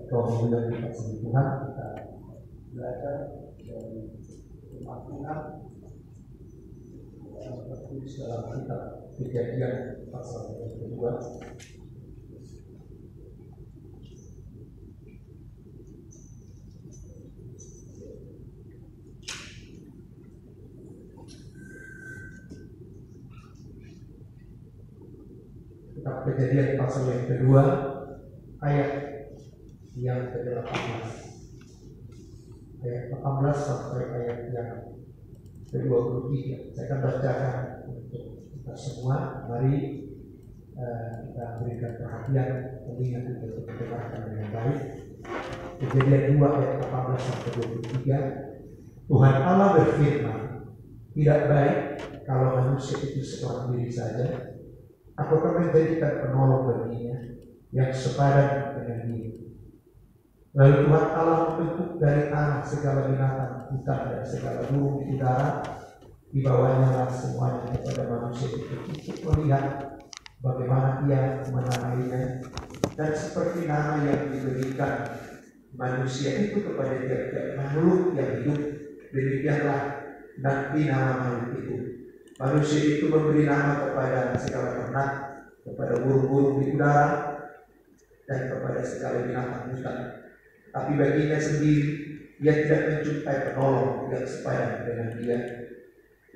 Kalau yang dikasih Tuhan, kita belajar dari firman Tuhan yang tertulis dalam kitab Kejadian pasal yang kedua. Kitab Kejadian pasal yang kedua ayat yang ke-18. Ayat 18 sampai ayat yang ke-23. Saya akan bacakan untuk kita semua. Mari kita berikan perhatian, mengingat untuk mendengarkan dengan baik. Kejadian 2 ayat 18 sampai 23. Tuhan Allah berfirman, tidak baik kalau manusia itu seorang diri saja. Aku akan menjadikan penolong baginya yang sepadan dengan dia. Lalu Tuhan Allah membentuk dari tanah segala binatang hutan dan segala burung di udara, di bawahnya lah semuanya kepada manusia itu untuk melihat bagaimana ia menamainya, dan seperti nama yang diberikan manusia itu kepada tiap-tiap makhluk yang hidup, demikianlah nanti nama makhluk itu. Manusia itu memberi nama kepada segala ternak, kepada burung-burung di udara, dan kepada segala binatang hutan. Tapi baginya sendiri, ia tidak menjumpai penolong yang sepadan dengan dia.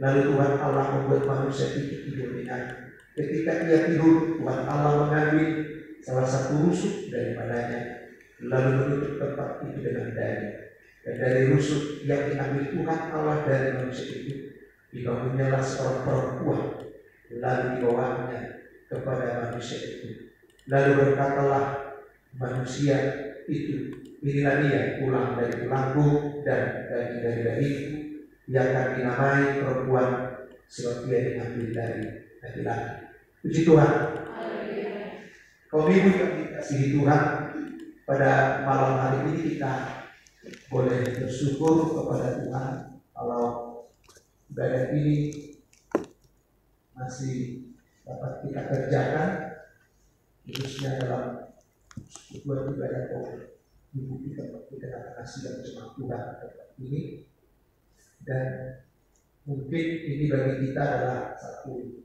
Lalu Tuhan Allah membuat manusia itu tidur nyenyak. Ketika ia tidur, Tuhan Allah mengambil salah satu rusuk daripadanya, lalu menutup tempat itu dengan daun. Dan dari rusuk yang diambil Tuhan Allah dari manusia itu, dibangunnyalah seorang perempuan, lalu dibawanya kepada manusia itu. Lalu berkatalah manusia itu, inilah dia tulang dari tulangku dan daging dari dagingku, yang akan dinamai perempuan, sebab dia diambil dari laki-laki. Puji Tuhan. Kaum ibu yang dikasihi Tuhan, pada malam hari ini kita boleh bersyukur kepada Tuhan kalau ibadah ini masih dapat kita kerjakan, khususnya dalam buat ibadah ibu kita akan kasih dan cuma Tuhan ini. Dan mungkin ini bagi kita adalah satu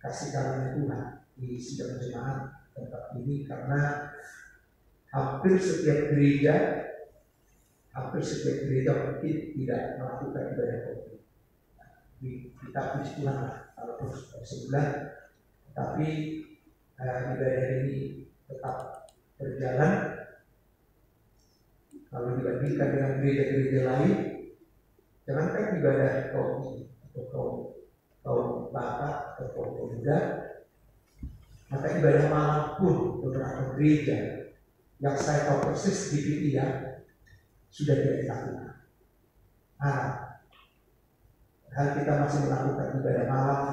kasih karunia Tuhan di sidang jemaat tempat ini, karena hampir setiap gereja mungkin tidak melakukan ibadah COVID. Kita puji Tuhan kalau sebulan, tapi ibadah ini tetap berjalan. Kalau dibandingkan dengan gereja-gereja lain, jangankan ibadah kaum bapak atau kaum pemuda, maka ibadah malam pun beberapa gereja yang saya tahu persis di PIA sudah tidak dilakukan. Hal kita masih melakukan ibadah malam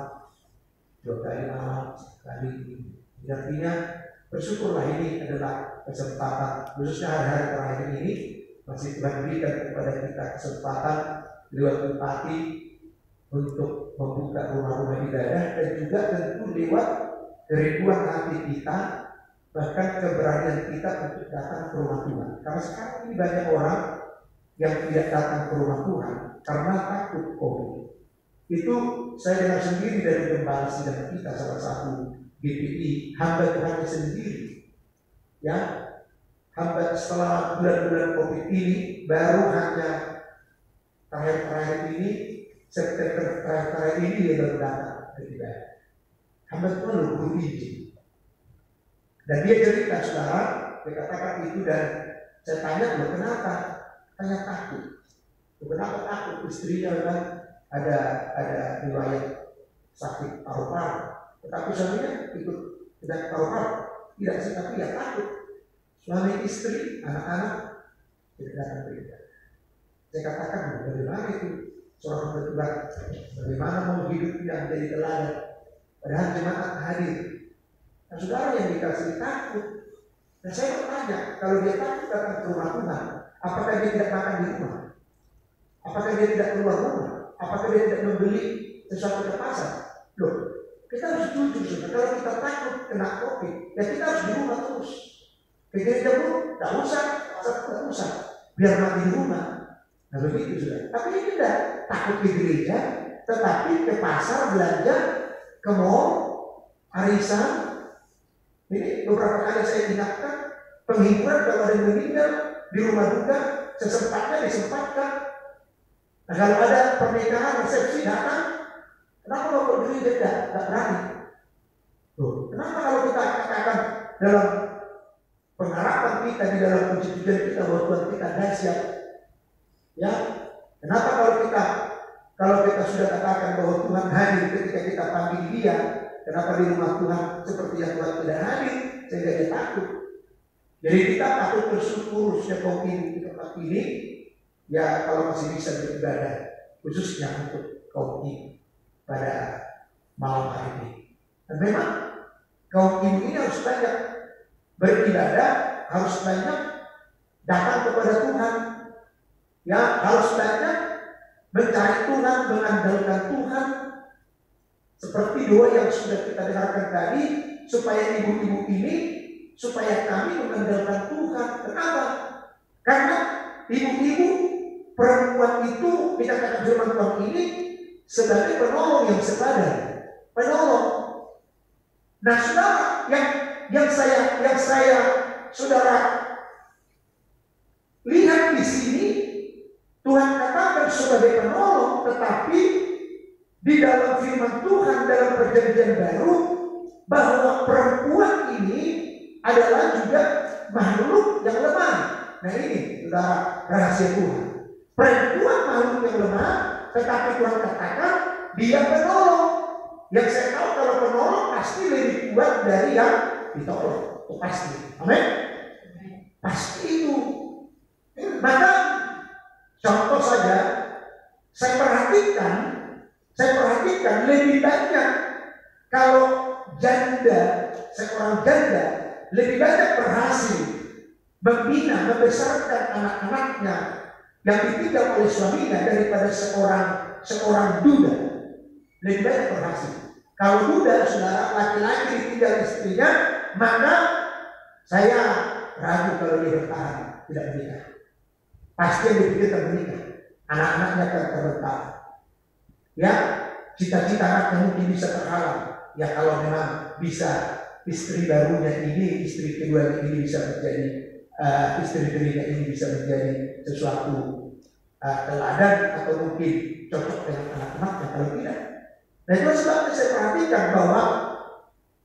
2 kali malam, sekali ini. Artinya bersyukurlah, ini adalah kesempatan, khususnya hari-hari terakhir ini masih Tuhan berikan kepada kita kesempatan lewat empati untuk membuka rumah-rumah ibadah, dan juga tentu lewat kerinduan hati kita, bahkan keberanian kita untuk datang ke rumah Tuhan. Karena sekarang ini banyak orang yang tidak datang ke rumah Tuhan karena takut COVID. Itu saya dengar sendiri dari gembala sidang kita, salah satu GPI, hamba Tuhan sendiri, ya, hamba setelah bulan-bulan COVID ini, baru hanya terakhir ini, September terakhir ini dia baru datang ke kita. Hamba Tuhan belum izin. Dan dia cerita, saudara, dia katakan itu, dan saya tanya, loh kenapa? Tanya takut. Kenapa takut? Istrinya kan ada riwayat sakit paru-paru. Tetapi suaminya ikut tidak paru-paru, tidak sih, tapi ya takut. Suami istri, anak-anak tidak datang ke kita. Saya katakan, bagaimana itu seorang bertugas, bagaimana mau hidup yang jadi teladan, padahal jemaat hadir. Nah, saudara yang dikasih takut. Dan saya bertanya, kalau dia takut datang ke rumah Tuhan, apakah dia tidak makan di rumah? Apakah dia tidak keluar rumah? Apakah dia tidak membeli sesuatu ke pasar? Loh, kita harus jujur, saudara. Kalau kita takut kena COVID, ya kita harus di rumah terus. Ke gereja pun nggak usah, biar mati di rumah. Nah begitu sudah. Tapi ini tidak takut ke gereja, tetapi ke pasar belanja, ke mall, arisan. Ini beberapa kali saya ingatkan, penghiburan kalau ada yang meninggal di rumah duka, sesempatnya disempatkan. Nah, kalau ada pernikahan, resepsi datang, kenapa kalau ke gereja tidak berani? Tuh, kenapa kalau kita katakan dalam pengharapan kita di dalam puji-pujian kita bahwa Tuhan kita dahsyat, ya? Kenapa kalau kita sudah katakan bahwa Tuhan hadir ketika kita panggil Dia, kenapa di rumah Tuhan seperti yang Tuhan tidak hadir sehingga dia takut? Jadi kita patut bersyukur setiap opini di tempat ini, ya kalau masih bisa beribadah, khususnya untuk kaum ini pada malam hari ini. Dan memang kaum ini harus banyak beribadah, harus banyak datang kepada Tuhan, ya harus banyak mencari Tuhan, mengandalkan Tuhan, seperti doa yang sudah kita dengarkan tadi, supaya ibu-ibu ini, supaya kami mengandalkan Tuhan. Kenapa? Karena ibu-ibu perempuan itu dikatakan firman Tuhan ini sebagai penolong yang sepadan, penolong. Nah, saudara, yang saya saudara lihat di sini, Tuhan katakan sebagai penolong, tetapi di dalam firman Tuhan dalam perjanjian baru bahwa perempuan ini adalah juga makhluk yang lemah. Nah ini saudara rahasia Tuhan. Perempuan makhluk yang lemah, tetapi Tuhan katakan dia penolong. Yang saya tahu kalau penolong pasti lebih kuat dari yang ditolong. Itu pasti. Amin. Pasti itu. Maka contoh saja, saya perhatikan lebih banyak kalau seorang janda lebih banyak berhasil membina, membesarkan anak-anaknya yang ditinggal oleh suaminya daripada seorang duda. Lebih banyak berhasil. Kalau duda, saudara, laki-laki ditinggal istrinya, maka saya ragu kalau dia bertahan tidak menikah. Pasti yang dipikirkan menikah, anak-anaknya akan terbentang. Ya, cita-cita anaknya mungkin bisa terhalang. Ya kalau memang bisa istri barunya ini, istri kedua ini bisa menjadi istri ketiga ini bisa menjadi sesuatu teladan atau mungkin cocok dengan anak-anaknya. Kalau tidak, nah itu sebabnya saya perhatikan bahwa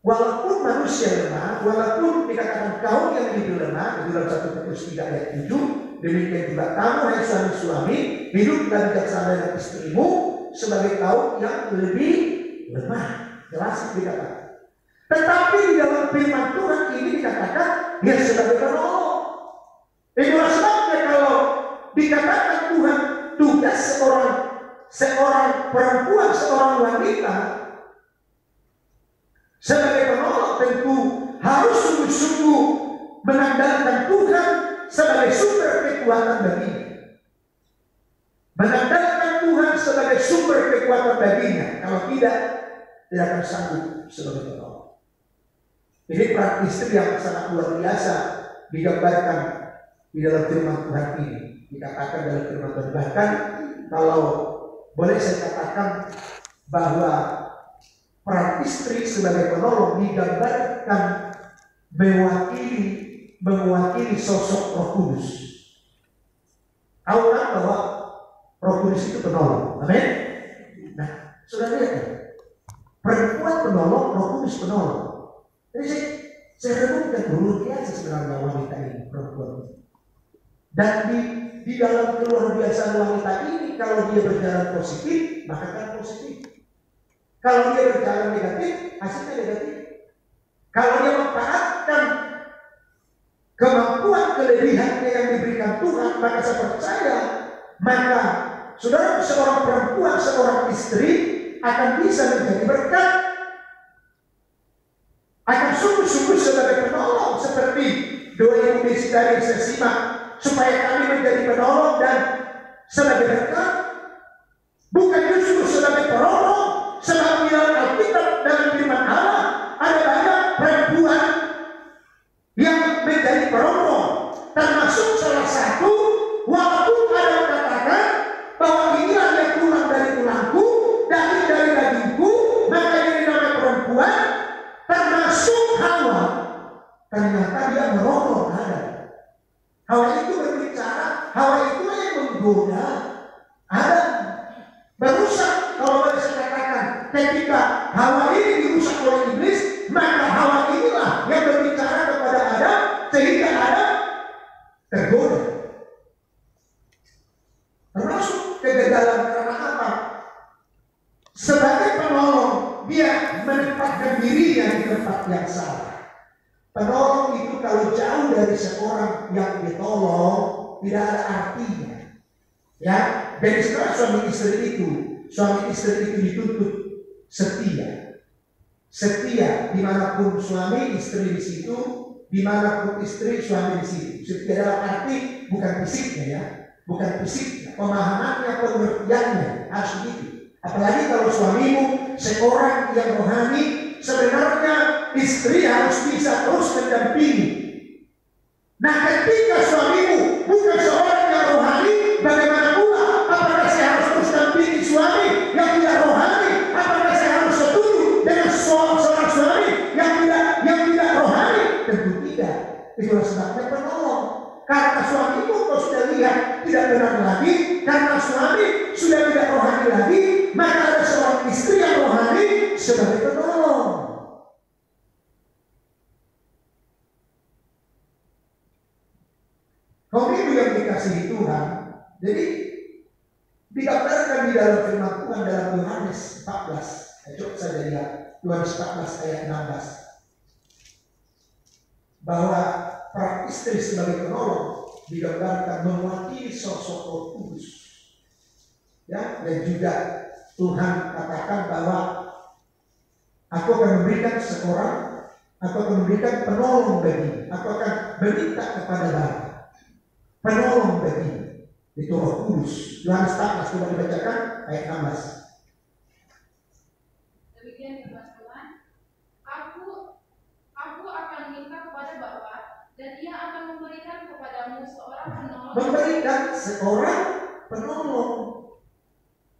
walaupun manusia lemah, walaupun dikatakan kaum yang hidup lemah, di dalam 1 Petrus 3 ayat 7, demikian juga kamu hai suami-suami hidup dan bijaksana dengan istrimu sebagai kaum yang lebih lemah. Jelas dikatakan. Tetapi di dalam firman Tuhan ini dikatakan dia sebagai penolong. Itulah sebabnya kalau dikatakan Tuhan tugas seorang perempuan, seorang wanita sebagai penolong, tentu harus sungguh-sungguh mengandalkan Tuhan sebagai sumber kekuatan baginya. Mengandalkan Tuhan sebagai sumber kekuatan baginya. Kalau tidak akan sanggup sebagai penolong. Ini peran istri yang sangat luar biasa digambarkan di dalam firman Tuhan ini. Dikatakan dalam firman Tuhan. Bahkan kalau boleh saya katakan bahwa peran istri sebagai penolong digambarkan mewakili sosok Roh Kudus. Tahu kan bahwa Roh Kudus itu penolong. Amin. Nah, sudah lihat kan? Perempuan penolong, Roh Kudus penolong. Jadi saya renungkan luar biasa sebenarnya wanita ini, perempuan ini. Dan di dalam keluar biasa wanita ini, kalau dia berjalan positif, maka kan positif. Kalau dia berjalan negatif, hasilnya negatif. Kalau dia mentaatkan kemampuan kelebihannya yang diberikan Tuhan, maka saya percaya, maka saudara seorang perempuan, seorang istri akan bisa menjadi berkat, akan sungguh-sungguh sebagai penolong, seperti doa yang tadi saya simak, supaya kami menjadi penolong dan sebagai berkat, bukan justru sebagai penolong. Sebab di dalam Alkitab dalam firman Allah ada banyak perempuan yang menjadi penolong termasuk salah satu, walaupun ada mengatakan bahwa inilah yang tulang dari tulangku, daging dari dagingku, maka ini namanya perempuan, termasuk Hawa. Ternyata dia merongrong Adam. Hawa itu berbicara, Hawa itu yang menggoda Adam. Merusak, kalau boleh saya katakan, ketika Hawa ini dirusak oleh iblis, maka Hawa inilah yang berbicara kepada Adam, sehingga Adam tergoda. Termasuk kegagalan karena apa? Sebagai penolong, dia menempatkan dirinya di tempat yang salah. Penolong itu kalau jauh dari seorang yang ditolong, tidak ada artinya. Ya, dari setelah suami istri itu dituntut setia. Setia dimanapun suami istri di situ, dimanapun istri suami di situ. Setia dalam arti bukan fisiknya ya, bukan fisiknya, pemahamannya, pengertiannya harus begitu. Apalagi kalau suamimu seorang yang rohani, sebenarnya istri harus bisa terus mendampingi. Nah, ketika suamimu bukan seorang yang rohani, bagaimana pula? Apakah saya harus terus dampingi suami yang tidak rohani? Apakah saya harus setuju dengan seorang suami yang tidak rohani? Tentu tidak. Itulah sebabnya penolong. Karena suamimu kau sudah lihat tidak benar lagi, karena suami sudah tidak rohani lagi, maka ada seorang istri yang rohani sebagai penolong. Kaum ibu yang dikasihi Tuhan, jadi digambarkan di dalam firman Tuhan dalam Yohanes 14. Coba saja lihat Yohanes 14 ayat 16. Bahwa para istri sebagai penolong digambarkan mewakili sosok Roh Kudus. Ya, dan juga Tuhan katakan bahwa aku akan memberikan penolong bagi, aku akan meminta kepada Bapa penolong bagi, itu Roh Kudus. Yohanes 14 coba dibacakan ayat 16. Demikian firman Tuhan, aku akan minta kepada Bapa, dan Ia akan memberikan kepadamu seorang penolong. Memberikan seorang penolong.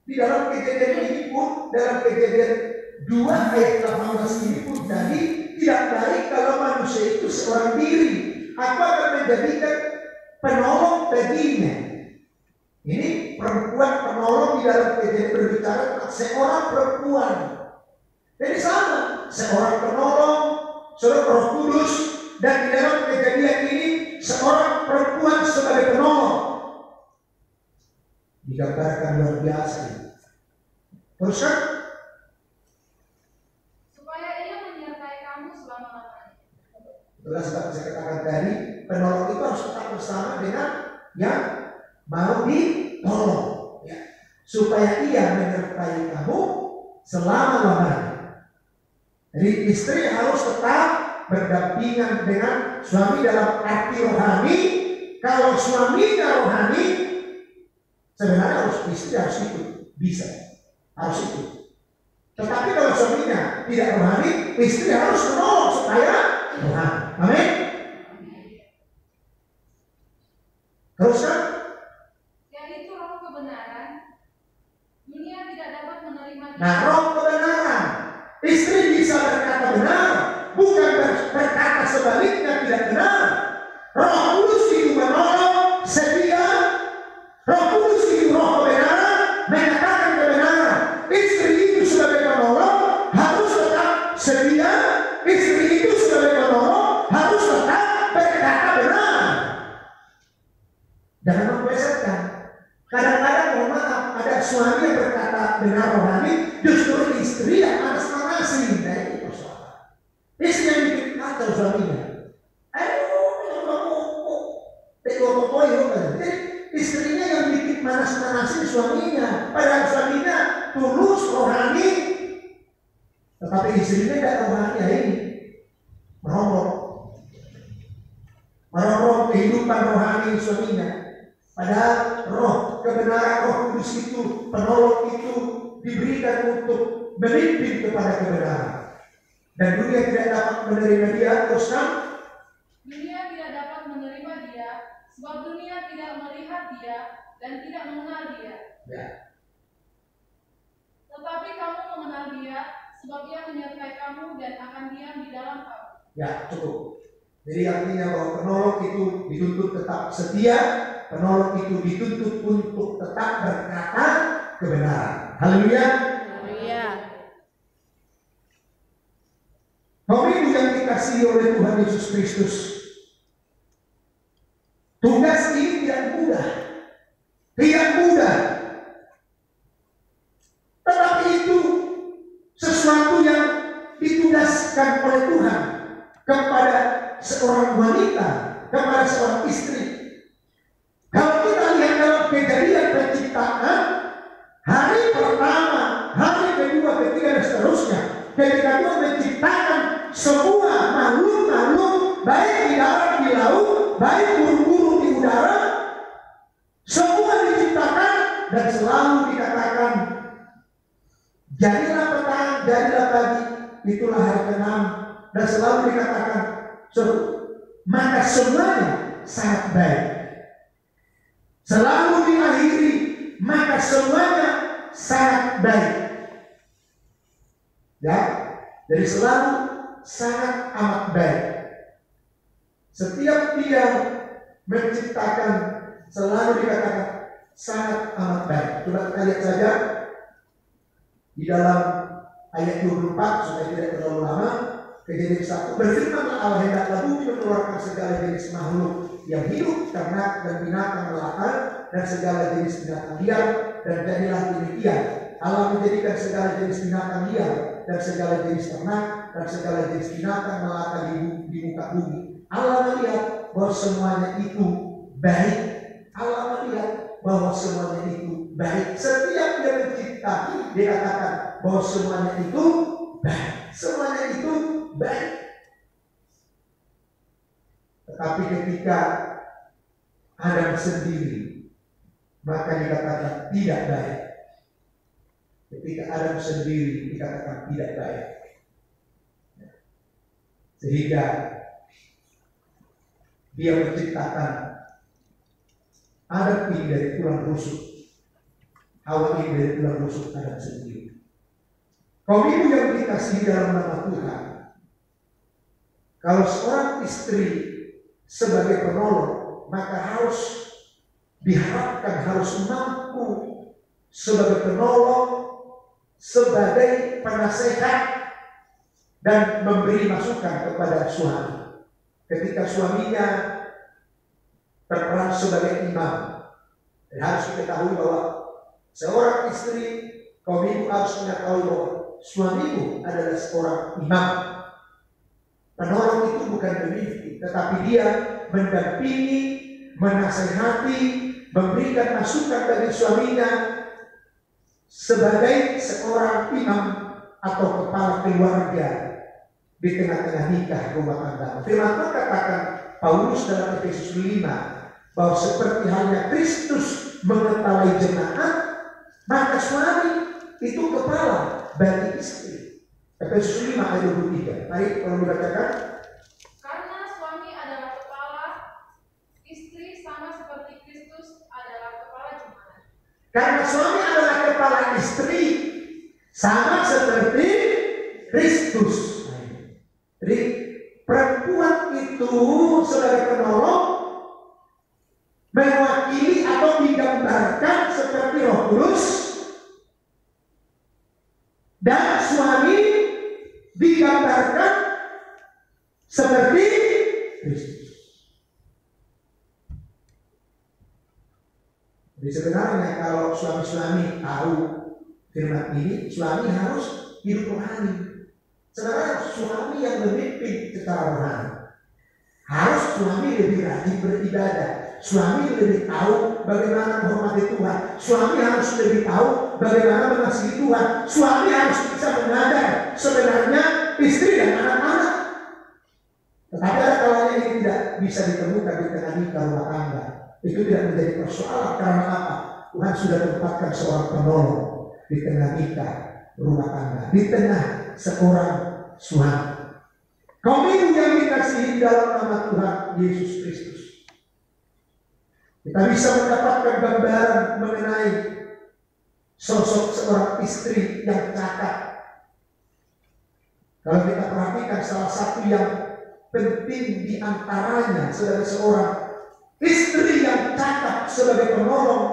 Di dalam Kejadian ini pun, dalam Kejadian 2 ayat 18 ini pun tadi, tidak baik kalau manusia itu seorang diri. Aku akan menjadikan penolong baginya. Ini perempuan penolong di dalam Kejadian berbicara tentang seorang perempuan. Jadi sama, seorang penolong, seorang Roh Kudus, dan di dalam Kejadian ini seorang perempuan sebagai penolong. Digambarkan luar biasa ini. Terus kan? Supaya Ia menyertai kamu selama-lamanya. Itulah sebab saya katakan tadi, penolong itu harus tetap bersama dengan yang mau ditolong, ya. Supaya ia menyertai kamu selama-lamanya. Jadi istri harus tetap berdampingan dengan suami dalam arti rohani. Kalau suaminya rohani, sebenarnya istri harus ikut, bisa, harus ikut. Tetapi kalau suaminya tidak rohani, istri harus menolong supaya rohani. Amin. Terus kan? Yaitu roh kebenaran, dunia tidak dapat menerima. Nah, roh kebenaran, istri bisa berkata benar, bukan berkata sebaliknya tidak benar. Roh Kudus itu menolong, setia. Roh Kudus itu roh kebenaran, menyatakan kebenaran. Istri itu sebagai penolong harus tetap setia. Istri itu sebagai penolong harus tetap berkata benar. Jangan memplesetkan. Kadang-kadang mohon maaf, ada suami yang berkata benar rohani, justru istri yang manas-manasi. Nah, ini persoalan. Istri yang bikin kacau suaminya. Jadi istrinya yang bikin manas-manasi suaminya. Padahal suaminya tulus rohani, tetapi istrinya tidak rohani ini. Merongrong kehidupan rohani suaminya. Padahal roh kebenaran, Roh Kudus itu, penolong itu diberikan untuk memimpin kepada kebenaran. Dan dunia tidak dapat menerima dia, terus kan? Dunia tidak dapat menerima dia, sebab dunia tidak melihat dia dan tidak mengenal dia. Ya. Tetapi kamu mengenal dia, sebab ia menyertai kamu dan akan diam di dalam kamu. Ya, cukup. Jadi artinya bahwa penolong itu dituntut tetap setia, penolong itu dituntut untuk tetap berkata kebenaran. Haleluya. Haleluya. Kaum ibu yang dikasihi oleh Tuhan Yesus Kristus, tugas ini tidak mudah. Tidak mudah. Tetapi itu sesuatu yang ditugaskan oleh Tuhan kepada seorang wanita, kepada seorang istri. Kalau kita lihat dalam Kejadian penciptaan, hari pertama, hari kedua, ketiga, dan seterusnya, ketika Tuhan menciptakan semua makhluk-makhluk, baik di darat, di laut, baik burung-burung di udara, semua diciptakan dan selalu dikatakan, jadilah petang, jadilah pagi, itulah hari ke-6, dan selalu dikatakan, maka semuanya sangat baik. Selalu diakhiri, maka semuanya sangat baik. Ya, jadi selalu sangat amat baik. Setiap dia menciptakan selalu dikatakan sangat amat baik. Coba kita lihat saja di dalam ayat 24 supaya tidak terlalu lama. Kejadian 1, berfirmanlah Allah, hendaklah bumi mengeluarkan segala jenis makhluk yang hidup, ternak dan binatang melata, dan segala jenis binatang liar, dan jadilah demikian. Allah menjadikan segala jenis binatang liar dan segala jenis ternak dan segala jenis binatang melata di muka bumi. Allah melihat bahwa semuanya itu baik. Allah melihat bahwa semuanya itu baik. Setiap dia mencipta, dia katakan bahwa semuanya itu baik. Semuanya itu baik. Tetapi ketika Adam sendiri, maka dikatakan tidak baik. Ketika Adam sendiri dikatakan tidak baik. Sehingga dia menciptakan Adam ini dari tulang rusuk, Hawa ini dari tulang rusuk Adam sendiri. Kaum ibu yang dikasihi dalam nama Tuhan, kalau seorang istri sebagai penolong, maka harus diharapkan, harus mampu sebagai penolong, sebagai penasehat, dan memberi masukan kepada suami. Ketika suaminya berperan sebagai imam, dan harus diketahui bahwa seorang istri, kaum ibu harus mengetahui bahwa suamimu adalah seorang imam. Penolong itu bukan pemimpin, tetapi dia mendampingi, menasehati, memberikan masukan bagi suaminya sebagai seorang imam atau kepala keluarga di tengah-tengah nikah rumah tangga. Firman Tuhan katakan Paulus dalam Efesus 5 bahwa seperti halnya Kristus mengepalai jemaat, maka suami itu kepala bagi istri. Efesus 5 ayat 23. Mari kalau dibacakan. Karena suami adalah kepala, istri sama seperti Kristus adalah kepala jemaat. Karena suami adalah kepala, istri sama seperti Kristus. Jadi perempuan itu sebagai penolong mewakili atau digambarkan seperti Roh Kudus, dan suami digambarkan seperti Kristus. Jadi sebenarnya kalau suami-suami tahu firman ini, suami harus hidup rohani. Sebenarnya suami yang memimpin secara rohani. Harus suami lebih rajin beribadah. Suami lebih tahu bagaimana menghormati Tuhan. Suami harus lebih tahu bagaimana mengasihi Tuhan. Suami harus bisa mengajar sebenarnya istri dan anak-anak. Tetapi ada kalanya ini tidak bisa ditemukan di tengah nikah rumah tangga. Itu tidak menjadi persoalan. Karena apa? Tuhan sudah tempatkan seorang penolong di tengah nikah rumah tangga, di tengah seorang suami. Kaum ibu yang dikasihi dalam nama Tuhan Yesus Kristus, Kita bisa mendapatkan gambaran mengenai sosok seorang istri yang cakap. Kalau kita perhatikan, salah satu yang penting di antaranya sebagai seorang istri yang cakap sebagai penolong,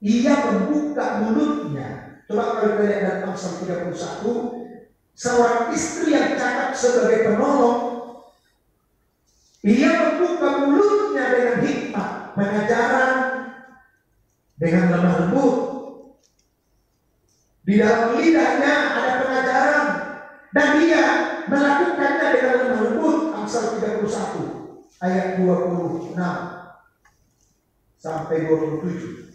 ia membuka mulutnya. Coba kalau kita lihat dalam Amsal 31, seorang istri yang cakap sebagai penolong, ia membuka mulutnya dengan hikmat, pengajaran, dengan lemah lembut. Di dalam lidahnya ada pengajaran, dan dia melakukannya dengan lemah lembut. Amsal 31 ayat 26 sampai 27.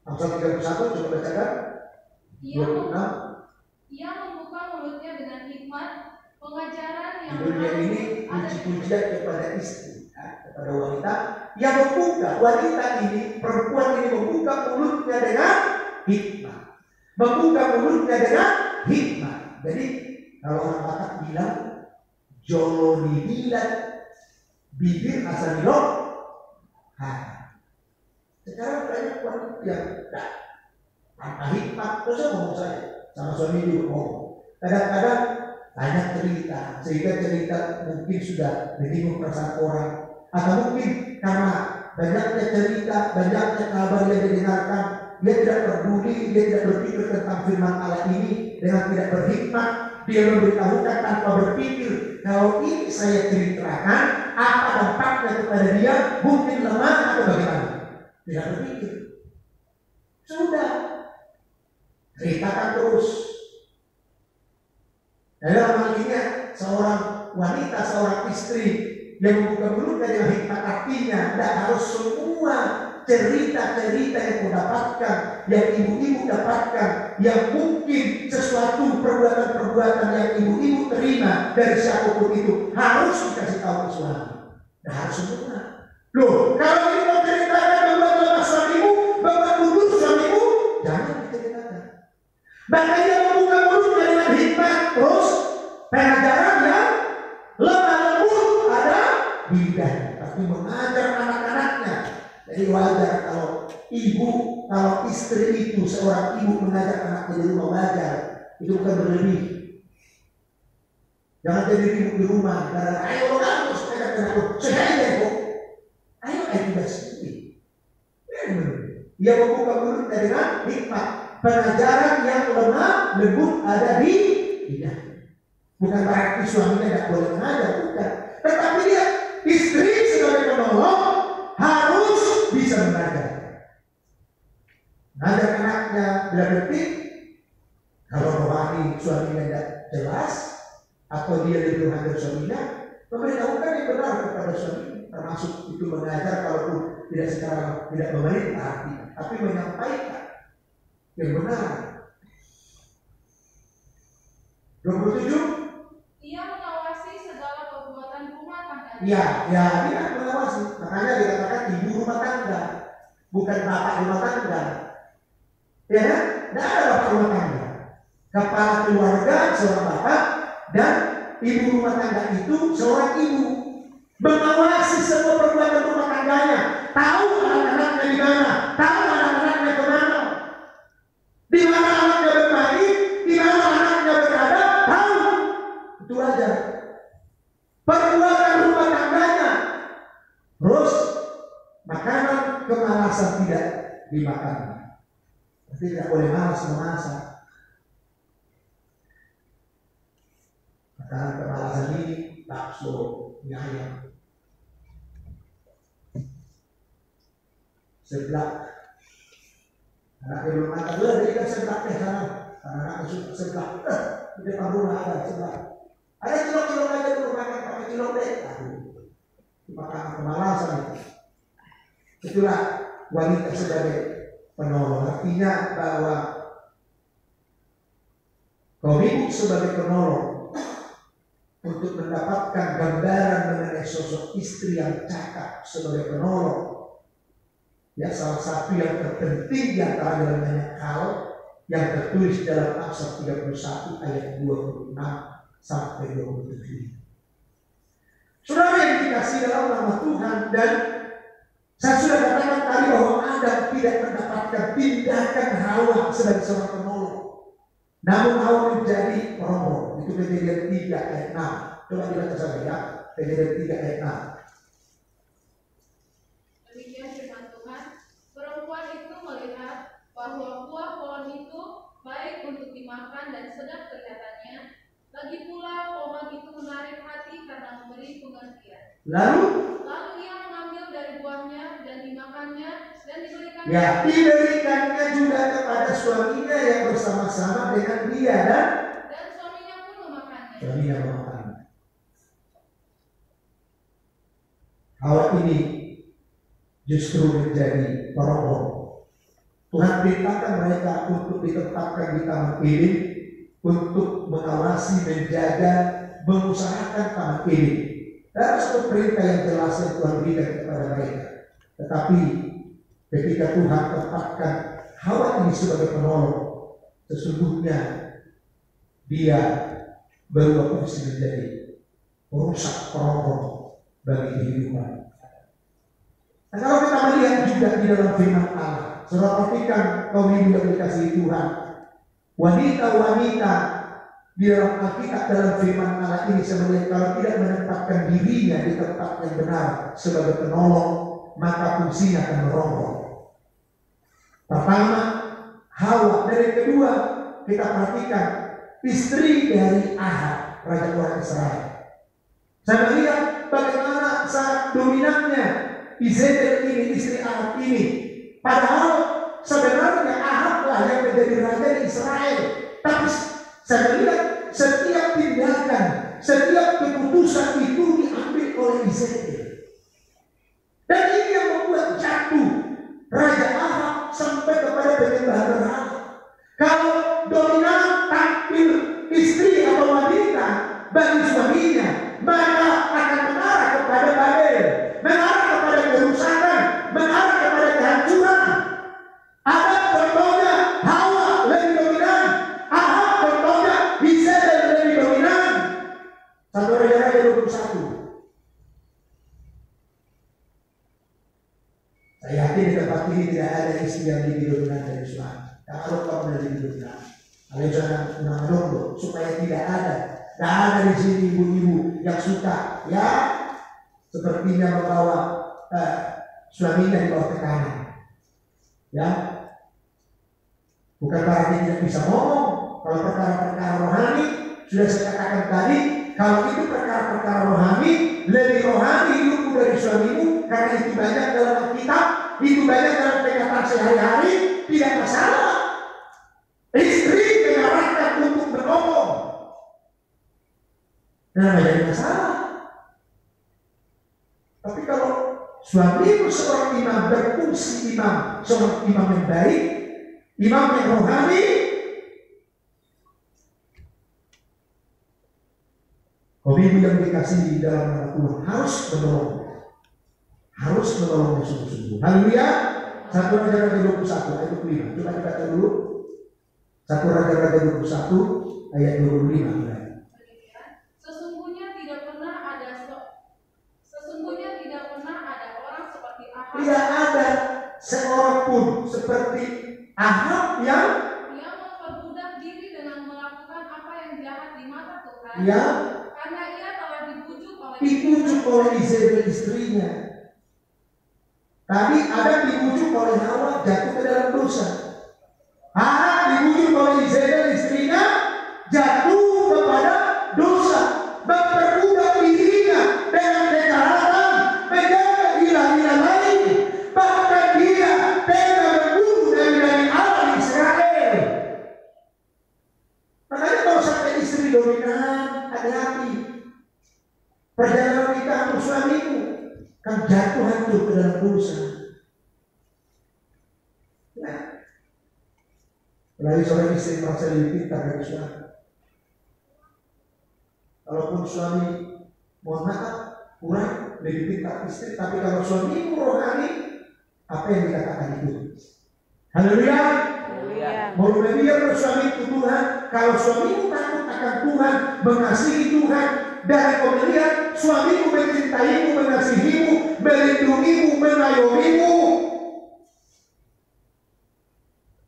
Amsal 31, coba bacakan. 26. Ia membuka mulutnya dengan hikmat, pengajaran yang di dunia ini puji-pujian kepada istri, kepada wanita yang membuka, wanita ini, perempuan ini membuka mulutnya dengan hikmat, membuka mulutnya dengan hikmat. Jadi kalau orang Batak bilang joloni bilat bibir asal dilok. Sekarang banyak wanita yang tanpa hikmat, terus ngomong saya sama suami juga ngomong. Kadang-kadang banyak cerita, sehingga cerita mungkin sudah menyinggung perasaan orang, atau mungkin karena banyaknya cerita, banyaknya kabar yang didengarkan, dia tidak peduli, dia tidak berpikir tentang firman Allah ini dengan tidak berhikmat. Dia memberitahukan tanpa berpikir, kalau ini saya ceritakan, apa dampaknya kepada dia, mungkin lemah atau bagaimana. Tidak berpikir. Sudah ceritakan terus. Dalam hal ini seorang wanita, seorang istri yang membuka mulutnya dengan hikmat, artinya tidak harus semua cerita-cerita yang kau dapatkan, yang ibu-ibu dapatkan, yang mungkin sesuatu perbuatan-perbuatan yang ibu-ibu terima dari siapapun itu harus dikasih tahu ke suami. Tidak harus semua. Loh, kalau ini mau ceritakan membuat lemah suamimu, membuat mundur suamimu, jangan diceritakan. Makanya membuka mulutnya dengan hikmat, terus pengajaran yang lemah lembut ada di lidahnya, tapi mengajar anak-anaknya. Jadi wajar kalau ibu, kalau istri itu, seorang ibu mengajar anaknya di rumah, wajar. Itu bukan berlebih. Jangan jadi ibu di rumah karena ayo kamu supaya aku saya kok. Ayo tidak sendiri. Ia membuka mulutnya dengan hikmat, pengajaran yang lemah lembut ada di lidah. Bukan berarti suaminya tidak boleh mengajar, bukan. Tetapi dia istri sebagai penolong harus bisa mengajar. Mengajar anaknya bila detik. Kalau rohani suaminya tidak jelas atau dia lebih mengajar suaminya, memberitahukan yang benar kepada suami. Termasuk itu mengajar, kalaupun tidak secara tidak memerintah, tapi menyampaikan yang benar. 27. Ia mengawasi segala perbuatan rumah tangga. Ya, dia mengawasi. Makanya dikatakan ibu rumah tangga, bukan bapak rumah tangga. Ya kan? Tidak ada bapak rumah tangga. Kepala keluarga seorang bapak dan ibu rumah tangga itu seorang ibu. Mengawasi semua perbuatan rumah tangganya, tahu anak-anaknya di mana, tahu anak-anaknya kemana, di mana anaknya bermain, di mana anaknya berada, tahu. Itu aja. Perbuatan rumah tangganya. Terus makanan kemalasan tidak dimakan. Tidak boleh malas memasak. Makanan kemalasan ini bakso, mie ayam, seblak. Anaknya belum makan, berikan seblak deh sana. Anaknya suka seblak. Di depan rumah ada seblak. Ada cilok-cilok aja tuh, makan pakai cilok deh. Makanan kemalasan itu. Itulah wanita sebagai penolong. Artinya bahwa kaum ibu sebagai penolong untuk mendapatkan gambaran mengenai sosok istri yang cakap sebagai penolong. Ya, salah satu yang terpenting di antara banyak hal yang tertulis dalam Amsal 31 ayat 26 sampai 27. Saudara yang dikasihi dalam nama Tuhan, dan saya sudah katakan tadi bahwa Adam tidak mendapatkan tindakan Hawa sebagai seorang penolong, namun Hawa menjadi penolong. Itu Kejadian 3 ayat 6. Coba dibaca saya ya, Kejadian 3 ayat 6. Demikian firman Tuhan, perempuan itu melihat bahwa buah pohon itu baik untuk dimakan dan sedap kelihatannya, lagi pula pohon itu menarik hati karena memberi pengertian. Lalu ia mengambil dari buahnya dan dimakannya dan diberikannya. Ya, diberikannya juga kepada suaminya yang bersama-sama dengan dia, dan suaminya pun memakannya. Suaminya memakannya. Hawa ini justru menjadi penolong. Tuhan perintahkan mereka untuk ditempatkan di Taman Eden, untuk mengawasi, menjaga, mengusahakan Taman Eden. Dan satu perintah yang jelas yang Tuhan berikan kepada mereka. Tetapi ketika Tuhan tempatkan Hawa ini sebagai penolong, sesungguhnya dia berubah fungsi menjadi perusak perongrong bagi kehidupan. Nah, kalau kita melihat juga di dalam firman Allah, saudara perhatikan kaum ibu yang dikasihi Tuhan, wanita-wanita di dalam Alkitab dalam firman Allah ini sebenarnya kalau tidak menempatkan dirinya di tempat yang benar sebagai penolong, maka fungsinya akan merongrong. Pertama, Hawa. Dari kedua, kita perhatikan istri dari Ahab, raja orang Israel. Saya melihat bagaimana sangat dominannya Izebel ini, istri Ahab ini. Padahal sebenarnya Ahablah yang menjadi raja di Israel. Tapi saya melihat setiap tindakan, setiap keputusan itu diambil oleh Izebel. Dan ini yang membuat jatuh raja Ahab sampai kepada penyembahan berhala. Kalau dominan tampil istri atau wanita bagi suaminya, maka akan mengarah kepada Babel, mengarah kepada kerusakan, mengarah kepada kehancuran. Ada contohnya Hawa lebih dominan, Ahab contohnya Izebel lebih dominan. 1 Raja-Raja 21. Saya yakin di tempat ini tidak ada istri yang lebih dominan dari suami. Kalau kamu lebih dominan, kalau jangan menanggung supaya tidak ada. Tidak ada di sini ibu-ibu yang suka, ya, sepertinya membawa suaminya di bawah tekanan, ya. Bukan berarti tidak bisa ngomong. Kalau perkara-perkara rohani sudah saya katakan tadi, kalau itu perkara-perkara rohani, lebih rohani hidupmu dari suamimu, karena itu banyak dalam Alkitab, itu banyak dalam perkataan sehari-hari, tidak masalah. Istri mengarahkan untuk menolong, nah jadi masalah. Tapi kalau suamimu seorang imam, berfungsi imam, seorang imam yang baik, imam yang rohani, ibu yang dikasihi dalam nama Tuhan harus menolong, harus menolongnya sungguh-sungguh. Haleluya. 1 Raja-Raja 21 ayat 25. Coba dibaca dulu. 1 Raja-Raja 21 ayat 25. Sesungguhnya tidak pernah ada orang seperti Ahab. Tidak ada seorang pun seperti Ahab yang memperbudak diri dengan melakukan apa yang jahat di mata Tuhan. Ya. Karena ia telah dibujuk oleh Izebel istrinya. Tadi ada dibujuk oleh Hawa jatuh ke dalam dosa. Ahab dibujuk oleh Izebel istrinya jatuh kepada dosa, memperbudak dirinya dengan kejahatan, menjaga ilah-ilah lain, bahkan dia tega membunuh dari Allah Israel. Makanya kalau sampai istri dominan, hati-hati. Perjalanan kita untuk suamimu kan jatuh hancur ke dalam dosa. Ya. Apalagi seorang istri merasa lebih pintar dari suami. Kalaupun suami, mohon maaf, kurang lebih pintar istri, tapi kalau suami rohani, apa yang dikatakan itu? Haleluya. Haleluya. Mau biar suami itu Tuhan. Kalau suamimu takut akan Tuhan, mengasihi Tuhan, dari kemudian suamimu mencintaimu, mengasihimu, melindungimu, mengayomimu,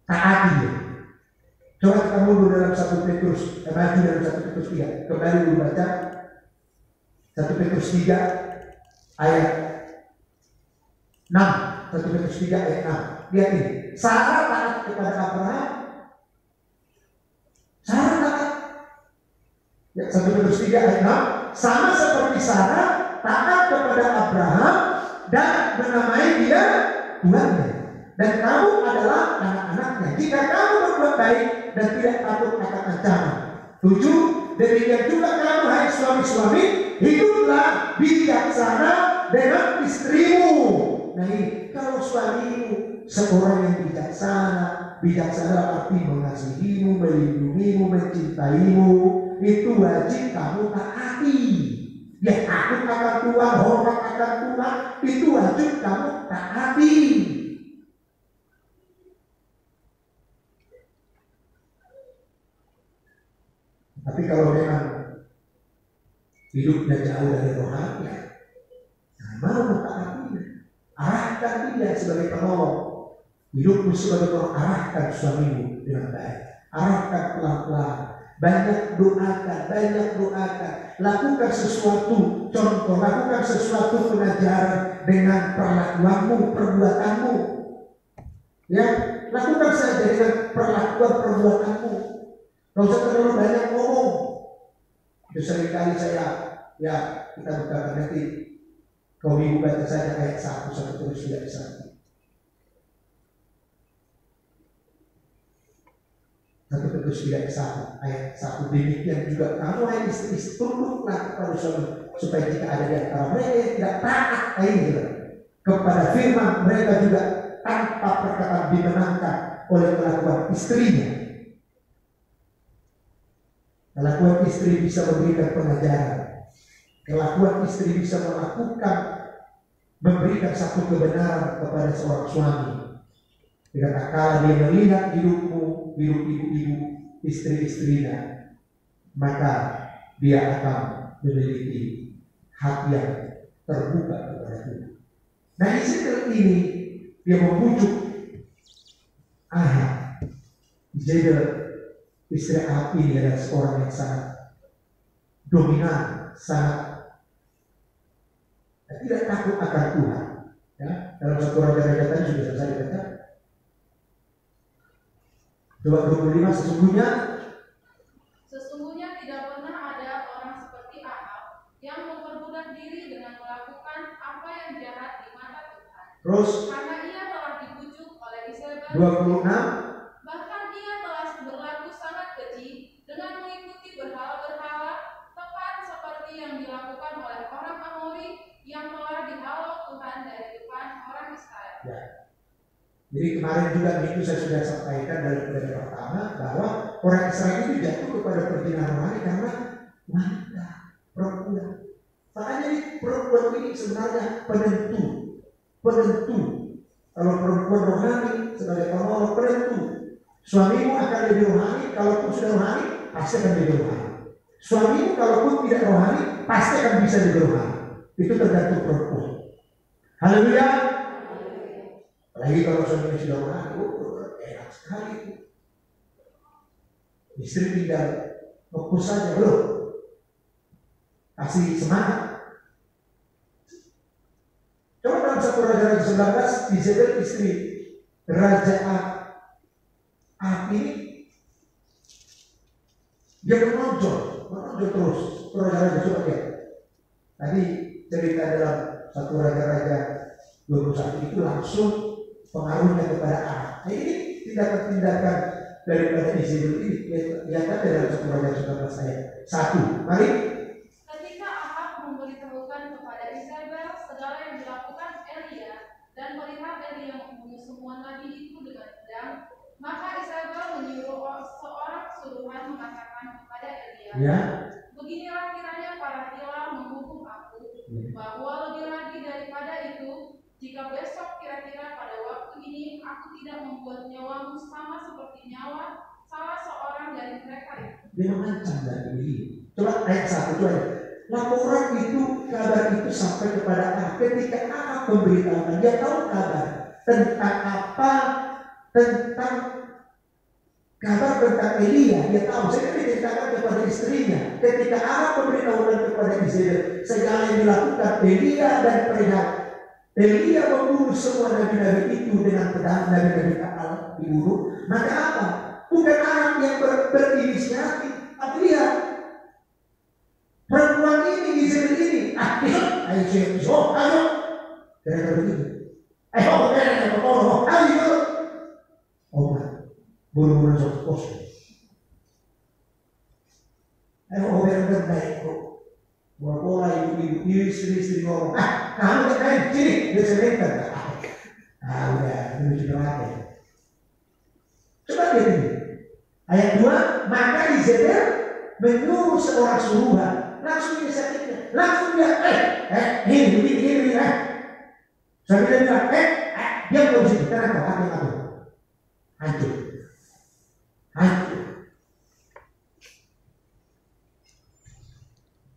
taati dia. Coba kita mundur dalam 1 Petrus, maju dalam 1 Petrus 3. Kembali dulu baca 1 Petrus 3 ayat 6. 1 Petrus 3 ayat 6. Lihat ini. Sarah taat kepada Abraham. Sarah taat. Ya, 1 Petrus 3 ayat 6. Sama seperti Sarah taat kepada Abraham dan menamai dia Tuhannya. Dan kamu adalah anak-anaknya. Jika kamu berbuat baik dan tidak takut akan ancaman. 7. Demikian juga kamu hai suami-suami, hiduplah bijaksana dengan istrimu. Nah ini, kalau suamimu seorang yang bijaksana arti mengasihimu, melindungimu, mencintaimu, itu wajib kamu taati. Ya takut akan Tuhan, hormat akan Tuhan, itu wajib kamu taati. Tapi kalau memang hidupnya jauh dari rohani, jangan mau mentaatinya. Arahkan dia sebagai penolong. Hidupmu sebagai penolong, arahkan suamimu dengan baik. Arahkan pelan-pelan. Banyak doakan. Lakukan sesuatu contoh, lakukan sesuatu pengajaran dengan perlakuanmu, perbuatanmu. Ya, lakukan saja dengan perlakuan perbuatanmu. Gak usah terlalu banyak ngomong. Itu seringkali kita bukan nanti kau ibu baca saja ayat 1 sampai terus tidak bisa. 1 Petrus 3 ayat 1. Demikian juga kamu hai istri, tunduklah kepada suami, supaya jika ada di antara mereka yang tidak taat kepada firman, mereka juga tanpa perkataan dimenangkan oleh kelakuan istrinya. Kelakuan istri bisa memberikan pengajaran. Kelakuan istri bisa memberikan satu kebenaran kepada seorang suami. Dengan akal dia melihat hidupmu, hidup ibu-ibu, istri-istrinya, maka dia akan memiliki hati yang terbuka kepada Tuhan. Nah, Izebel ini dia membujuk Ahab. Izebel istri Ahab ini adalah seorang yang sangat dominan, tidak takut akan Tuhan. Ya, dalam 1 Raja-Raja tadi sudah selesai dibaca. Coba 25, sesungguhnya tidak pernah ada orang seperti Ahab yang memperbudak diri dengan melakukan apa yang jahat di mata Tuhan. Terus karena ia telah dibujuk oleh Izebel. 26. Bahkan ia telah berlaku sangat keji dengan mengikuti berhala-berhala, tepat seperti yang dilakukan oleh orang Amori yang telah dihalau Tuhan dari depan orang Israel. Ya. Jadi kemarin juga minggu saya sudah sampaikan dari pertama bahwa orang Israel itu jatuh kepada perzinahan rohani karena wanita, perempuan. Makanya perempuan ini sebenarnya penentu. Kalau perempuan rohani sebagai penolong penentu. Suamimu akan lebih rohani, kalaupun sudah rohani pasti akan lebih rohani. Suamimu kalaupun tidak rohani pasti akan bisa lebih rohani. Itu tergantung perempuan. Haleluya. Apalagi kalau suaminya sudah rohani, enak sekali. Istri tinggal fokus saja, loh, kasih semangat. Coba dalam 1 Raja-Raja 19, Izebel istri Raja Ahab ini dia menonjol terus. 1 Raja-Raja coba lihat. Tadi cerita dalam 1 Raja-Raja 21 itu langsung pengaruhnya kepada Ahab. Nah, ini tindakan-tindakan daripada Izebel ini lihat dalam 1 Raja 19 ayat 1. Mari. Ketika Ahab memberitahukan kepada Izebel segala yang dilakukan Elia dan melihat Elia membunuh semua nabi itu dengan pedang, maka Izebel menyuruh seorang suruhan mengatakan kepada Elia, Ya. beginilah kiranya para hilang menghukum aku, bahwa lebih lagi daripada itu, jika besok kira-kira pada waktu ini aku tidak membuatnya seperti nyawa salah seorang dari mereka itu. Dia mengancam dari diri. Coba ayat 1 itu aja. Laporan itu, kabar itu sampai kepada Ahab. Ketika Ahab memberitahukan, dia tahu kabar tentang apa, tentang kabar tentang Elia. Dia tahu, saya diceritakan kepada istrinya. Ketika Ahab memberitahukan kepada Izrael segala yang dilakukan Elia dan perihal Elia membunuh semua nabi-nabi itu dengan pedang, nabi-nabi Allah dibunuh. Maka apa? Bukan Ahab yang berinisiatif, tapi dia perempuan ini, Izrael ini, ayo, kira-kira begitu. Ayo, buru-buru jauh pos. Ayo, baik kok. Bola ibu istri ngomong, kamu kan sini, dia sebentar. Udah, ini sudah mati. Coba lihat ini. Ayat 2, maka Izrael menyuruh seorang suruhan. Langsung dia sakitnya, langsung dia, ini, sambil dia bilang, dia belum sini, tenang kok, hati-hati, hancur.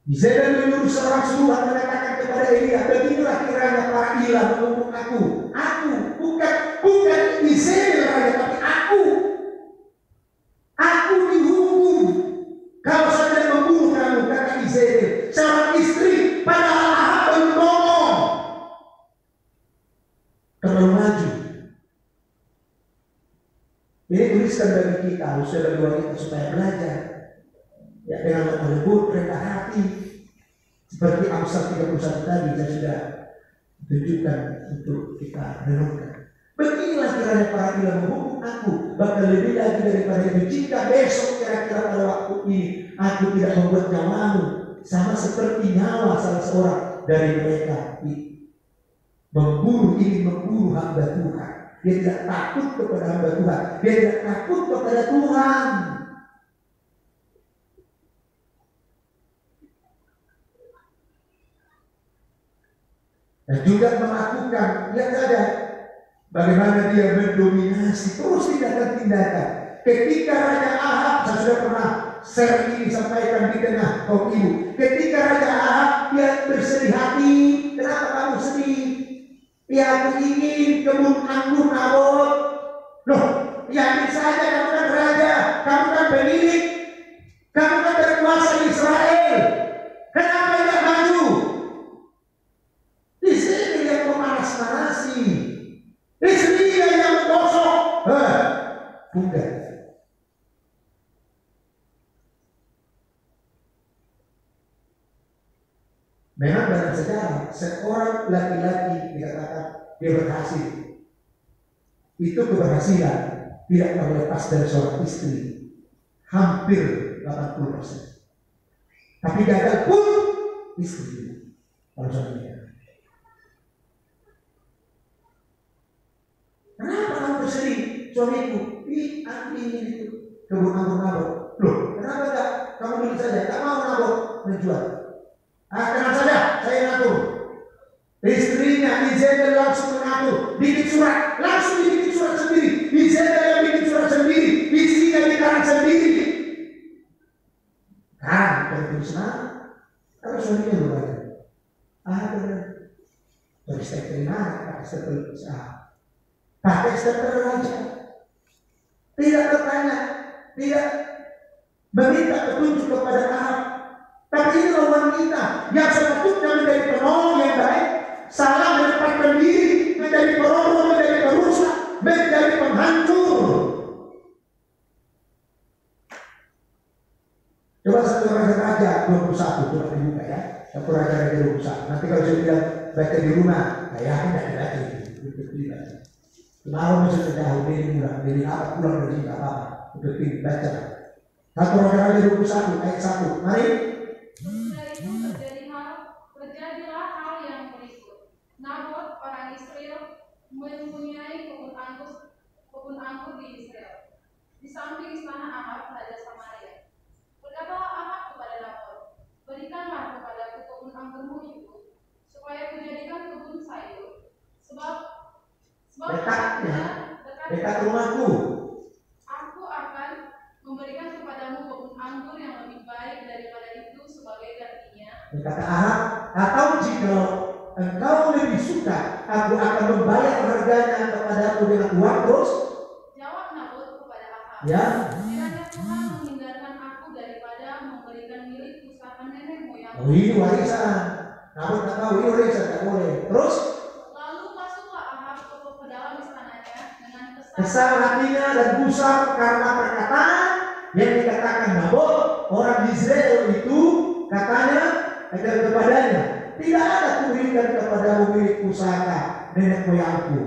Izrael menyuruh seorang suruhan mengatakan kepada Elia, beginilah kiranya para ilah menghukum aku, bukan Izrael raja, tapi aku dihukum. Kalau saya membunuh kamu, kata Izrael, seorang istri, padahal Ahab belum ngomong. Terlalu maju. Ini tuliskan bagi kita, khususnya bagi wanita supaya belajar. Ya, dengan lembut, rendah hati. Seperti Amsal 31 tadi saya sudah tunjukkan untuk kita renungkan. Beginilah kiranya para ilah menghukum aku, bahkan lebih lagi daripada itu. Jika besok kira-kira pada waktu ini aku tidak membuat nyawamu sama seperti nyawa salah seorang dari mereka, ingin membunuh hamba Tuhan. Dia tidak takut kepada hamba Tuhan, dia tidak takut kepada Tuhan. Dan juga melakukan, lihat saja bagaimana dia mendominasi terus tindakan-tindakan. Ketika Raja Ahab, saya sudah pernah share ini sampaikan di tengah kaum ibu. Ketika Raja Ahab dia bersedih hati, kenapa kamu sedih? Ya, aku ingin kebun anggur Nabot. Loh, yakin saja kamu kan raja, kamu kan pemilik, kamu kan berkuasa Israel. Kenapa tidak maju? Di sini yang memanas-manasi, di sini yang menggosok. Bukan. Memang dalam sejarah seorang laki-laki dikatakan dia berhasil. Itu keberhasilan tidak terlepas dari seorang istri, hampir 80%. Tapi gagal pun istri. Kalau suaminya. Kenapa kamu bersedih, suamiku? Aku ingin itu kebun anggur Nabot. Loh, kenapa enggak kamu beli saja? Tak mau Nabot menjual. Tenang saja, saya ngatur. Istrinya Izrael langsung mengatur, bikin surat, langsung dibikin surat sendiri. Izrael yang bikin surat sendiri, istrinya dikarang sendiri. Kan, kalau senang, kalau suaminya lupa. Benar. Jadi saya terima, pakai stempel usaha, pakai stempel raja. Tidak bertanya, tidak meminta petunjuk kepada Ahab. Tapi inilah wanita yang sepatutnya menjadi penolong yang baik, salah menempatkan diri, menjadi penolong, menjadi perusak, menjadi penghancur. Coba satu raja 21, coba dibuka ya. Satu raja 21. Nanti kalau saya bilang baca di rumah, saya tidak ada lagi. Mau misalnya jauh dari murah, dari apa pulang dari sini apa? Untuk baca. Satu raja 21 ayat 1. Mari. Terjadilah hal yang berikut. Nabot orang Israel mempunyai kebun anggur di Israel, di samping istana Ahab raja Samaria. Berkatalah Ahab kepada Nabot, berikanlah kepadaku kebun anggurmu itu, supaya kujadikan kebun sayur. Sebab dekat rumahku. Kata Ahab, atau jika engkau lebih suka, aku akan membayar harganya kepadamu dengan uang. Terus jawab Nabot kepada Ahab, ya, kiranya Tuhan menghindarkan aku daripada memberikan milik pusaka nenek moyang. oh ini warisan. Nabot tak tahu ini warisan, tak boleh. Terus Lalu masuklah Ahab ke dalam istananya dengan kesal hatinya dan gusar karena perkataan yang dikatakan Nabot orang Israel itu, katanya kepadanya, tidak ada kuberikan kepadamu milik pusaka nenek moyangku.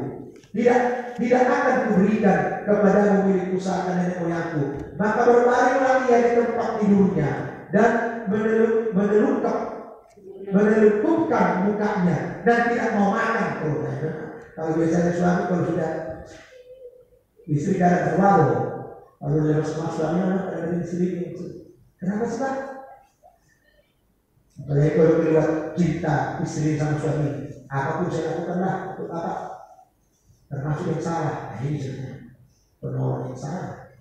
Tidak akan kuberikan kepadamu milik pusaka nenek moyangku. Maka berbaringlah ia di tempat tidurnya dan menelukupkan mukanya dan tidak mau makan. Kalau biasanya suami kalau sudah istri kadang terlalu, lalu dia sama suaminya kadang istri, kenapa sih Pak? Apalagi kalau keluar cinta istri sama suami, apapun saya lakukanlah untuk apa? Termasuk yang salah. Nah ini sebenarnya penolak yang salah.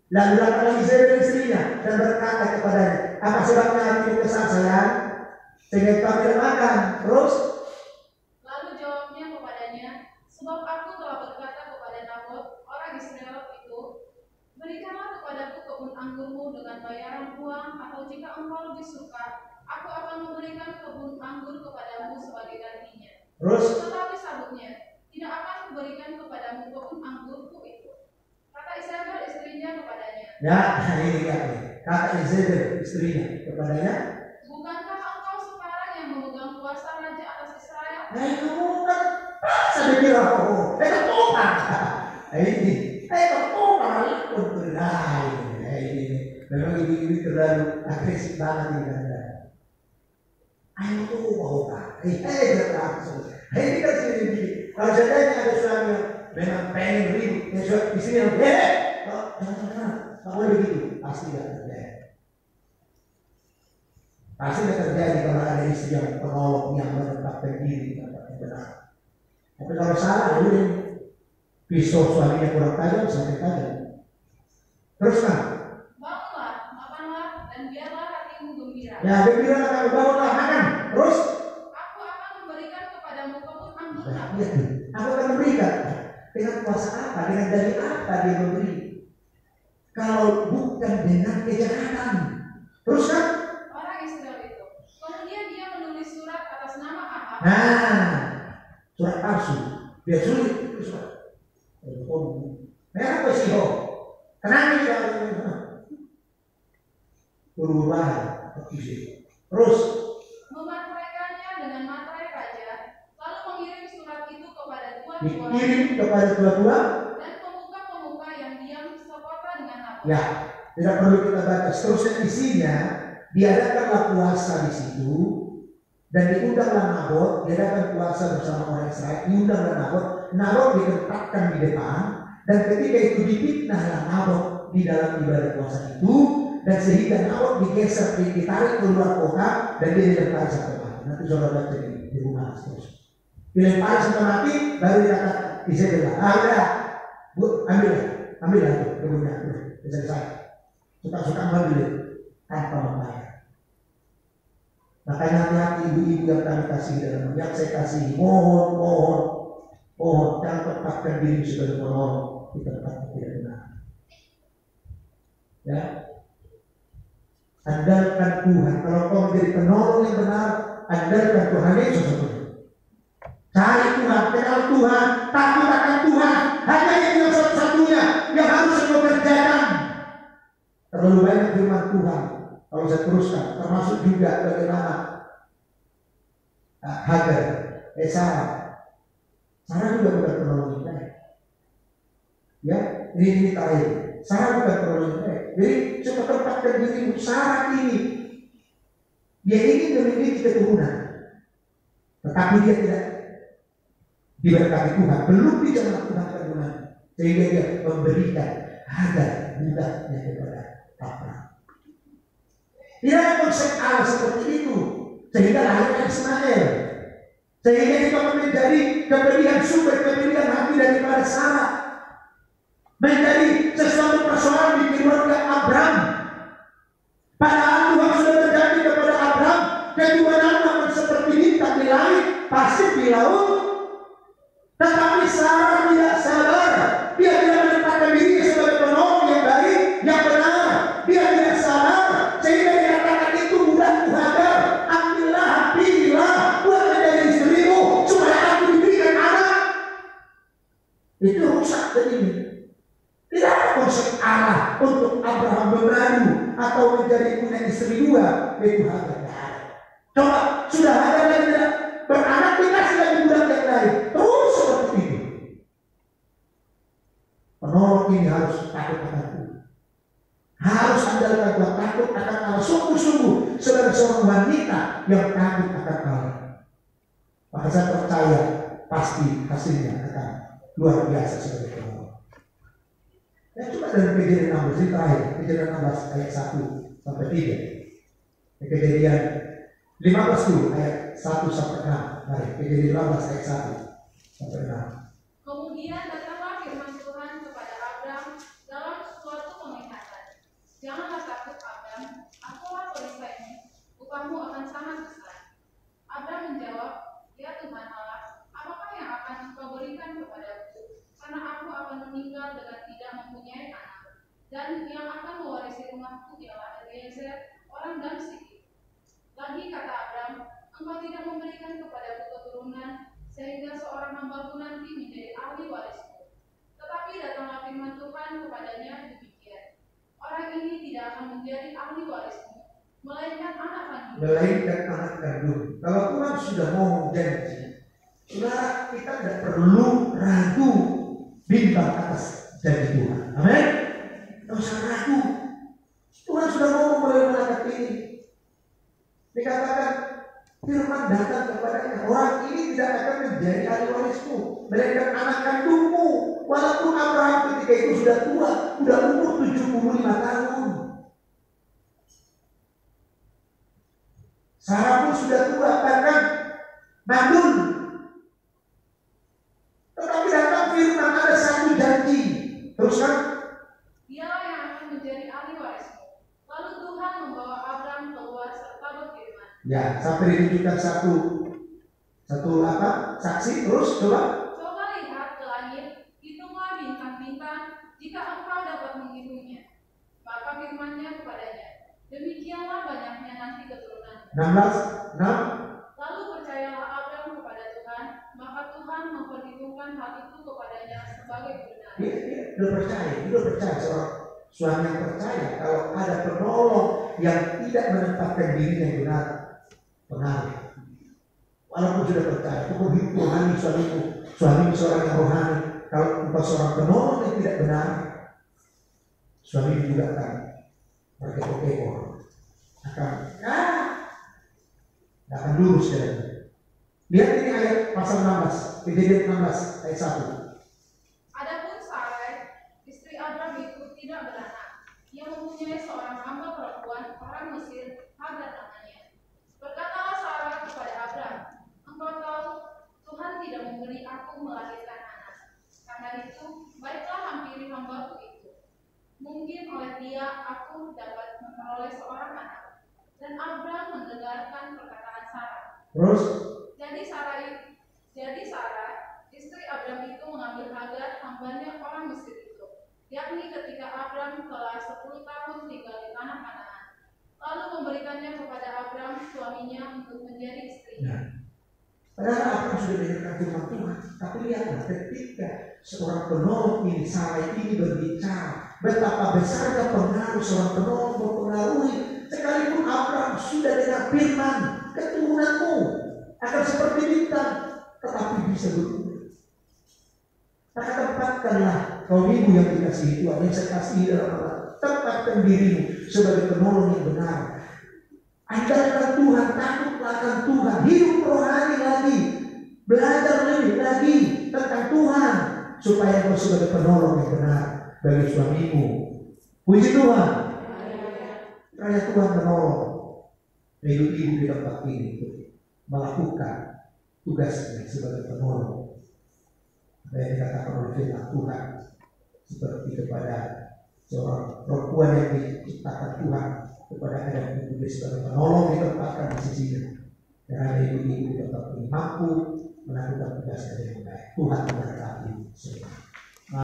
Lalu datanglah Izrael istrinya dan berkata kepadanya, apa sebabnya hatimu kesal sayang, sehingga kau tidak makan? Terus lalu jawabnya kepadanya, sebab aku telah berkata kepada Nabot orang Israel itu, berikanlah kepadaku kebun anggurmu dengan bayaran uang, atau jika engkau lebih suka, aku akan memberikan kebun anggur kepadamu sebagai gantinya. Terus Tetapi sabutnya, tidak akan kuberikan kepadamu kebun anggurku itu. Kata Isabel istrinya kepadanya, ya, ini kata Izrael istrinya kepadanya, bukankah engkau sekarang yang memegang kuasa raja atas Israel? kamu kan saya bilang, kamu kan ini untuk lain. Ini memang ibu-ibu terlalu agresif banget ini kan. Ayo tuh mau kan? Langsung. Ini kan sini. Kalau saya tanya ada suami yang memang pengen ribut, istrinya, jangan, boleh begitu. Pasti tidak terjadi. Pasti tidak terjadi kalau ada istri yang penolong yang menetapkan diri yang benar. Tapi kalau salah, udah pisau suaminya kurang tajam sampai tajam. Terus kan? Bangunlah, makanlah, dan biarlah hatimu gembira. Ya, gembira kamu bangunlah makan. Terus? Aku akan memberikan kepadamu kebun anggur. Ya, aku akan memberikan. Dengan kuasa apa? Dengan dari apa dia memberi? Kalau bukan dengan kejahatan. Terus kan? Orang Israel itu. Kemudian dia menulis surat atas nama Ahab. Nah, surat palsu. Dia sulit surat. Mereka sih tenang aja. Berubah. Terus Memateraikannya dengan materai raja, lalu mengirim surat itu kepada dikirim kepada tuan-tuan dan pemuka-pemuka yang diam sekota dengan Nabot. ya, tidak perlu kita baca. Seterusnya isinya, diadakanlah puasa di situ dan diundanglah Nabot, diadakan puasa bersama orang Israel, diundanglah Nabot ditempatkan di depan, dan ketika itu difitnahlah Nabot di dalam ibadah puasa itu, dan sehingga Nabot digeser, ditarik keluar kota dan dia dilempar sampai mati. Nanti saudara baca di rumah terus. Dilempar sampai mati, baru dikatakan Izebel, udah, bu, ambillah itu kebunnya, bisa saya. Suka-suka ambil tanpa membayar. Makanya hati-hati ibu-ibu yang kami kasih dalam yang saya kasih, mohon jangan tempatkan diri sebagai penolong di tempat yang tidak benar. Ya, andalkan Tuhan. Kalau kau menjadi penolong yang benar, andalkan Tuhan Yesus satu-satunya. Cari Tuhan, kenal Tuhan, takut akan Tuhan. Hanya yang satu-satunya yang harus kau kerjakan. Terlalu banyak firman Tuhan. Kalau saya teruskan, termasuk juga bagaimana Hagar, Sarah juga bukan penolong yang baik. Ya, ini terakhir. Sarah bukan penolong yang baik. Jadi coba tempatkan dirimu. Sarah ini, dia ingin memiliki keturunan, tetapi dia tidak diberkati Tuhan, belum dijalankan Tuhan keturunan, sehingga dia memberikan Hagar budaknya kepada Abraham. Tidak ada konsep Allah seperti itu, sehingga lahirnya Ismail, sehingga itu menjadi kepedihan sumber kepedihan hati daripada Sarah, menjadi sesuatu persoalan di keluarga Abraham. Padahal Tuhan sudah terjadi kepada Abraham Allah untuk Abraham mengadu atau menjadi punya istri dua, itu hal yang ada. Coba, sudah ada lagi tidak beranak, dikasih lagi budak yang lain, terus seperti itu. Penolong ini harus takut akan Tuhan, harus andalkan Tuhan, takut akan Allah sungguh-sungguh sebagai seorang wanita yang takut akan Allah. Maka saya percaya pasti hasilnya akan luar biasa sebagai penolong. Ya, coba dari Kejadian 16 ini terakhir, Kejadian 16 ayat 1 sampai 3. Kejadian 15 dulu ayat 1 sampai 6. Mari, Kejadian 15 ayat 1 sampai 6. Kemudian datanglah firman Tuhan kepada Abram dalam suatu penglihatan. Janganlah takut Abram, akulah perisaimu, upahmu akan sangat besar. Abram menjawab, ya Tuhan Allah, apakah yang akan Engkau berikan kepadaku? Karena aku akan meninggal dengan tidak mempunyai anak, dan yang akan mewarisi rumahku ialah Eliezer, orang Damsyik. Lagi kata Abram, Engkau tidak memberikan kepadaku keturunan, sehingga seorang hambaku nanti menjadi ahli warisku. Tetapi datanglah firman Tuhan kepadanya demikian, orang ini tidak akan menjadi ahli warismu, melainkan anak kandung. Kalau Tuhan sudah mau janji, saudara, kita tidak perlu ragu bimbang atas janji Tuhan. Amin. Tidak usah ragu. Tuhan sudah mau memulai anak ini. Dikatakan firman datang kepadanya, orang ini tidak akan menjadi ahli warismu, melainkan anak kandungmu. Walaupun Abraham ketika itu sudah tua, sudah umur 75 tahun. Sarah pun sudah tua, bahkan mandul. Tetapi datang firman, ada satu janji. Teruskan. Dialah yang akan menjadi ahli warismu. Lalu Tuhan membawa Abram keluar serta berfirman. Ya, sampai ditunjukkan satu saksi. Terus coba. Coba lihat ke langit, hitunglah bintang-bintang, jika engkau dapat menghitungnya. Maka firman-Nya kepadanya, demikianlah banyaknya nanti keturunan. 16. Lalu percayalah Abram kepada Tuhan, maka Tuhan memperhitungkan hal itu kepadanya sebagai kebenaran. Dia percaya seorang suami yang percaya kalau ada penolong yang tidak menempatkan dirinya yang benar, pengaruh. Walaupun sudah percaya, hukum rohani suamimu seorang yang rohani. Kalau engkau seorang penolong yang tidak benar, suami juga akan berkepo-kepo, akan lurus jalannya. Lihat ini ayat pasal 16, Kejadian 16 ayat 1. Adapun Sarai, istri Abram itu tidak beranak. Ia mempunyai seorang hamba perempuan, orang Mesir, Hagar namanya. Berkatalah Sarah kepada Abram, engkau tahu Tuhan tidak memberi aku melahirkan anak. Karena itu, baiklah hampiri hambaku itu. Mungkin oleh dia aku dapat memperoleh seorang anak. Dan Abram mendengarkan perkataan Sarah. Terus? Jadi Sarah, istri Abram itu mengambil Hagar, hambanya orang Mesir itu, yakni ketika Abram telah 10 tahun tinggal di tanah Kanaan, lalu memberikannya kepada Abram suaminya untuk menjadi istrinya. Padahal Abram sudah mendengarkan firman Tuhan, tapi lihatlah ketika seorang penolong ini, Sarah ini berbicara, betapa besarnya pengaruh seorang penolong mempengaruhi. Sekalipun Abram sudah dengar firman, keturunanmu akan seperti bintang, tetapi bisa berubah. Maka tempatkanlah kaum ibu yang dikasihi Tuhan, yang saya kasihi dalam Allah, tempatkan dirimu sebagai penolong yang benar. Andalkan Tuhan, takutlah akan Tuhan, hidup rohani lagi, belajar lebih lagi tentang Tuhan, supaya kau sebagai penolong yang benar bagi suamimu. Puji Tuhan. Karena Tuhan menolong ibu-ibu di tempat ini untuk melakukan tugasnya sebagai penolong. Apa yang dikatakan oleh firman Tuhan, seperti kepada seorang perempuan yang diciptakan Tuhan, kepada Adam dan Ibu sebagai penolong ditempatkan di sisinya. Karena ibu-ibu di tempat ini mampu melakukan tugasnya dengan baik. Tuhan memberkati semua.